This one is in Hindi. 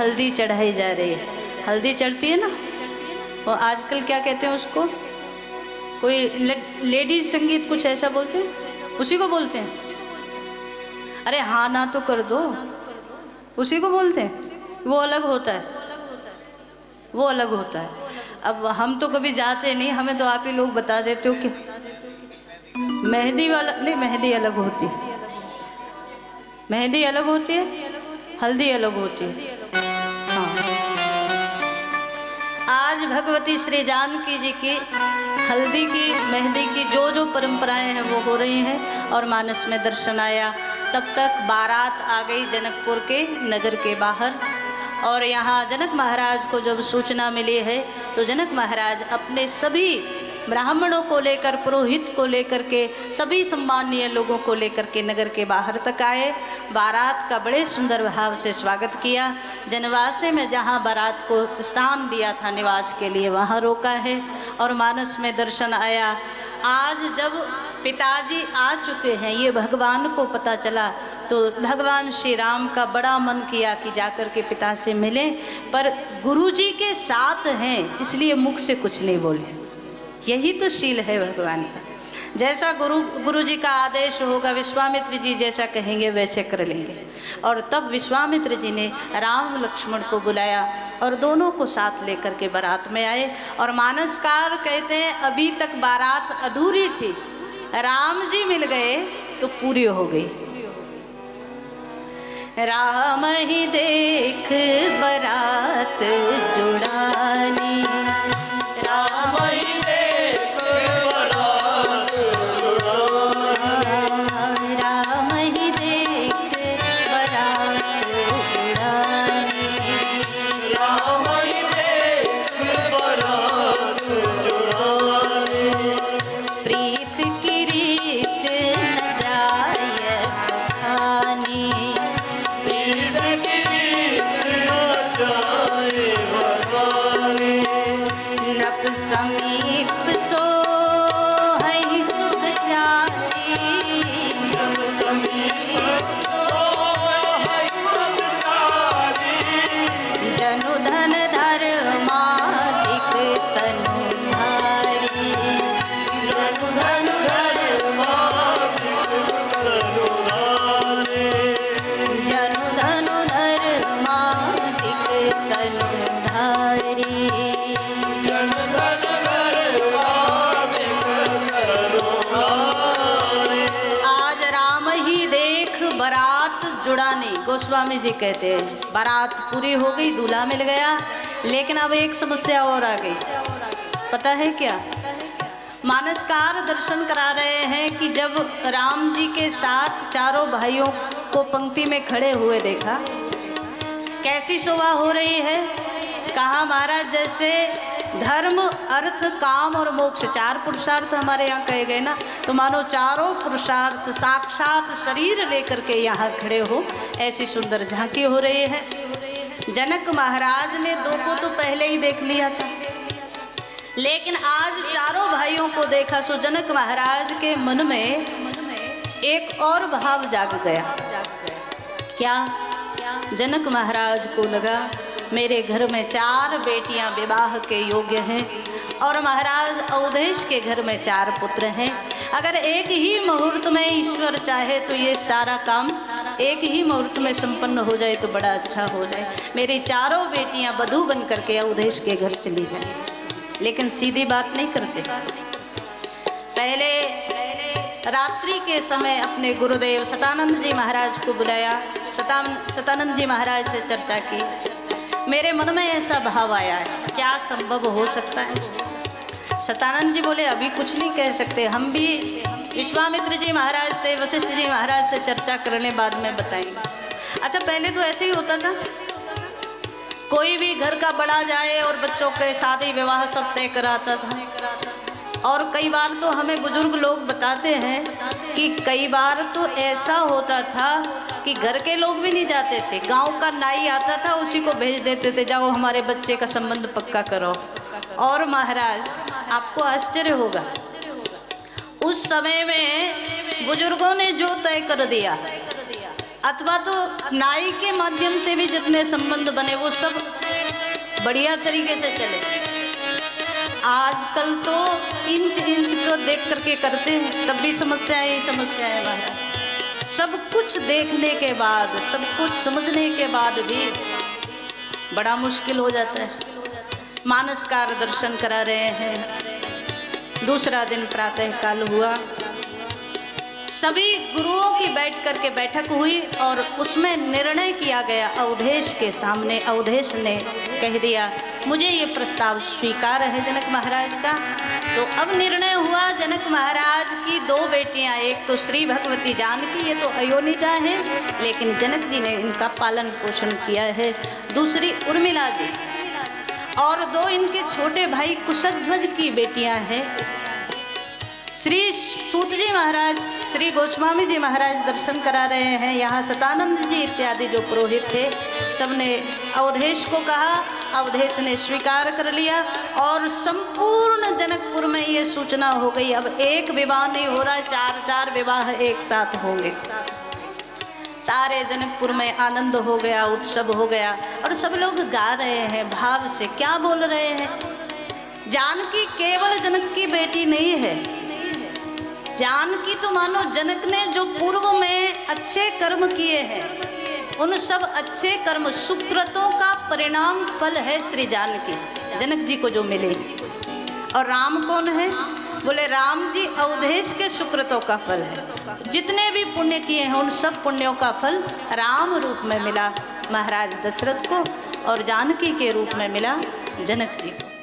हल्दी चढ़ाई जा रही है। हल्दी चढ़ती है ना, वो आजकल क्या कहते हैं उसको, कोई लेडीज संगीत कुछ ऐसा बोलते हैं, उसी को बोलते हैं। अरे हाँ ना तो कर दो, उसी को बोलते हैं। वो अलग होता है, वो अलग होता है। अब हम तो कभी जाते नहीं, हमें तो आप ही लोग बता देते हो कि मेहंदी वाला नहीं, मेहंदी अलग होती है, मेहंदी अलग होती है, हल्दी अलग होती है। हाँ, आज भगवती श्री जानकी जी की हल्दी की, मेहंदी की जो जो परंपराएं हैं वो हो रही हैं और मानस में दर्शन आया। तब तक बारात आ गई जनकपुर के नगर के बाहर, और यहाँ जनक महाराज को जब सूचना मिली है तो जनक महाराज अपने सभी ब्राह्मणों को लेकर, पुरोहित को लेकर के, सभी सम्मानीय लोगों को लेकर के नगर के बाहर तक आए। बारात का बड़े सुंदर भाव से स्वागत किया। जनवासे में जहाँ बारात को स्थान दिया था निवास के लिए, वहाँ रोका है और मानस में दर्शन आया। आज जब पिताजी आ चुके हैं, ये भगवान को पता चला, तो भगवान श्री राम का बड़ा मन किया कि जाकर के पिता से मिलें, पर गुरुजी के साथ हैं इसलिए मुख से कुछ नहीं बोले। यही तो शील है भगवान का। जैसा गुरु जी का आदेश होगा, विश्वामित्र जी जैसा कहेंगे वैसे कर लेंगे। और तब विश्वामित्र जी ने राम लक्ष्मण को बुलाया और दोनों को साथ लेकर के बारात में आए। और मानसकार कहते हैं अभी तक बारात अधूरी थी, राम जी मिल गए तो पूरी हो गई। राम ही देख बारात जुड़ानी, राम ही देख बारात जुड़ानी, राम ही देख बारात जुड़ानी, राम ही देख बारात जुड़ानी। प्रीत की रीत न जाय बखानी, प्रीत की रीत न जाय बखानी। नप समीप सो है सुख जाती, नप समीप सो है सुख जाती। जनु धन धर्माधिक तनु धारी, जनु धन धर्माधिक तनु धारी, जनु धनु धर्माधिक तनु धारी, जनु धन धर्माधिक तनु धारी। आज राम ही देख बारात जुड़ानी। गोस्वामी जी कहते हैं बारात पूरी हो गई, दूल्हा मिल गया, लेकिन अब एक समस्या और आ गई। पता है क्या? मानसकार दर्शन करा रहे हैं कि जब राम जी के साथ चारों भाइयों को पंक्ति में खड़े हुए देखा, कैसी शोभा हो रही है। कहा महाराज जैसे धर्म, अर्थ, काम और मोक्ष, चार पुरुषार्थ हमारे यहाँ कहे गए ना, तो मानो चारों पुरुषार्थ साक्षात शरीर लेकर के यहाँ खड़े हो, ऐसी सुंदर झांकी हो रही है। जनक महाराज ने दो को तो पहले ही देख लिया था, लेकिन आज चारों भाइयों को देखा सो जनक महाराज के मन में एक और भाव जाग गया। क्या? जनक महाराज को लगा मेरे घर में चार बेटियां विवाह के योग्य हैं और महाराज अवधेश के घर में चार पुत्र हैं। अगर एक ही मुहूर्त में ईश्वर चाहे तो ये सारा काम एक ही मुहूर्त में संपन्न हो जाए तो बड़ा अच्छा हो जाए। मेरी चारों बेटियां वधू बन करके अवधेश के घर चली जाए। लेकिन सीधी बात नहीं करते। पहले रात्रि के समय अपने गुरुदेव सतानंद जी महाराज को बुलाया, सतानंद जी महाराज से चर्चा की। मेरे मन में ऐसा भाव आया है, क्या संभव हो सकता है? सतानंद जी बोले अभी कुछ नहीं कह सकते, हम भी विश्वामित्र जी महाराज से, वशिष्ठ जी महाराज से चर्चा करने बाद में बताएंगे। अच्छा, पहले तो ऐसे ही होता था, कोई भी घर का बड़ा जाए और बच्चों के शादी विवाह सब तय कराता था। और कई बार तो हमें बुजुर्ग लोग बताते हैं कि कई बार तो ऐसा होता था कि घर के लोग भी नहीं जाते थे, गांव का नाई आता था उसी को भेज देते थे, जाओ हमारे बच्चे का संबंध पक्का करो। और महाराज आपको आश्चर्य होगा, उस समय में बुजुर्गों ने जो तय कर दिया, अथवा तो नाई के माध्यम से भी जितने संबंध बने वो सब बढ़िया तरीके से चले। आजकल तो इंच इंच को देख करके करते हैं, तब भी समस्याएं ही समस्याएं महाराज। सब कुछ देखने के बाद, सब कुछ समझने के बाद भी बड़ा मुश्किल हो जाता है। मानसकार दर्शन करा रहे हैं। दूसरा दिन प्रातः काल हुआ, सभी गुरुओं की बैठ करके बैठक हुई और उसमें निर्णय किया गया अवधेश के सामने। अवधेश ने कह दिया मुझे ये प्रस्ताव स्वीकार है जनक महाराज का। तो अब निर्णय हुआ, जनक महाराज की दो बेटियां, एक तो श्री भगवती जानकी, ये तो अयोनिजा है लेकिन जनक जी ने इनका पालन पोषण किया है। दूसरी उर्मिला जी और दो इनके छोटे भाई कुशध्वज की बेटियां हैं। श्री सूत जी महाराज, श्री गोस्वामी जी महाराज दर्शन करा रहे हैं। यहाँ सतानंद जी इत्यादि जो पुरोहित थे सबने अवधेश को कहा, अवधेश ने स्वीकार कर लिया और संपूर्ण जनकपुर में ये सूचना हो गई अब एक विवाह नहीं हो रहा, चार चार विवाह एक साथ होंगे। सारे जनकपुर में आनंद हो गया, उत्सव हो गया और सब लोग गा रहे हैं भाव से। क्या बोल रहे हैं? जानकी केवल जनक की बेटी नहीं है, जानकी तो मानो जनक ने जो पूर्व में अच्छे कर्म किए हैं उन सब अच्छे कर्म सुकृतों का परिणाम फल है श्री जानकी, जनक जी को जो मिले। और राम कौन है? बोले राम जी अवधेश के सुकृतों का फल है। जितने भी पुण्य किए हैं उन सब पुण्यों का फल राम रूप में मिला महाराज दशरथ को और जानकी के रूप में मिला जनक जी को।